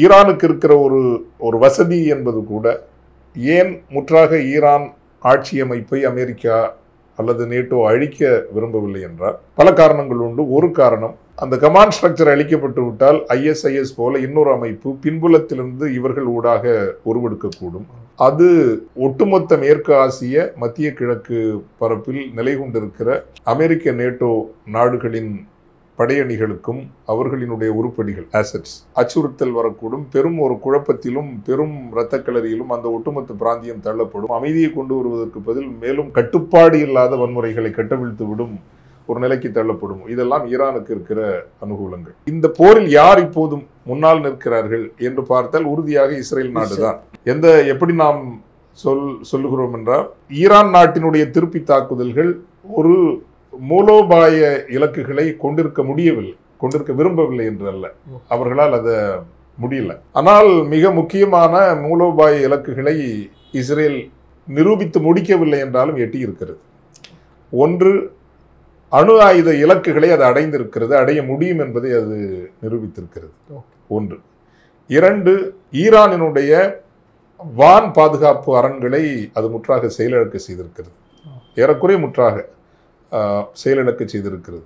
ஈரானுக்கு இருக்கிற ஒரு ஒரு வசதி என்பது கூட, ஏன் முற்றாக ஈரான் ஆட்சி அமைப்பை அமெரிக்கா அல்லது நேட்டோ அழிக்க விரும்பவில்லை என்றால் பல காரணங்கள் உண்டு. ஒரு காரணம், அந்த கமாண்ட் ஸ்ட்ரக்சர் அழிக்கப்பட்டு விட்டால் ஐஎஸ்ஐஎஸ் போல இன்னொரு அமைப்பு பின்புலத்திலிருந்து இவர்கள் ஊடாக உருவெடுக்கக்கூடும். அது ஒட்டுமொத்த மேற்கு ஆசிய மத்திய கிழக்கு பரப்பில் நிலை கொண்டிருக்கிற அமெரிக்க நேட்டோ நாடுகளின் படையணிகளுக்கும் அவர்களினுடைய உருப்படிகள் ஆசெட்ஸ் அச்சுறுத்தல் வரக்கூடும். பெரும் ஒரு குழப்பத்திலும் பெரும் இரத்த களரியிலும் அந்த ஒட்டுமொத்த பிராந்தியம் தள்ளப்படும். அமைதியை கொண்டு வருவதற்கு பதில் மேலும் கட்டுப்பாடு இல்லாத வன்முறைகளை கட்டவிழ்த்து விடும் ஒரு நிலைக்கு தள்ளப்படும். இதெல்லாம் ஈரானுக்கு இருக்கிற அனுகூலங்கள். இந்த போரில் யார் இப்போதும் முன்னால் நிற்கிறார்கள் என்று பார்த்தால் உறுதியாக இஸ்ரேல் நாடுதான். எப்படி நாம் சொல்லுகிறோம் என்றால், ஈரான் நாட்டினுடைய திருப்பி தாக்குதல்கள் ஒரு மூலோபாய இலக்குகளை கொண்டிருக்க விரும்பவில்லை என்று அல்ல, அவர்களால் அதை முடியல. ஆனால் மிக முக்கியமான மூலோபாய இலக்குகளை இஸ்ரேல் நிரூபித்து முடிக்கவில்லை என்றாலும் எட்டி இருக்கிறது. ஒன்று, அணு ஆயுத இலக்குகளை அது அடைந்திருக்கிறது, அடைய முடியும் என்பதை அது நிரூபித்திருக்கிறது. ஒன்று. இரண்டு, ஈரானினுடைய வான் பாதுகாப்பு அரண்களை அது முற்றாக செயலிழக்க செய்திருக்கிறது. ஏறக்குறைய முற்றாக செயலிழக்க செய்திருக்கிறது.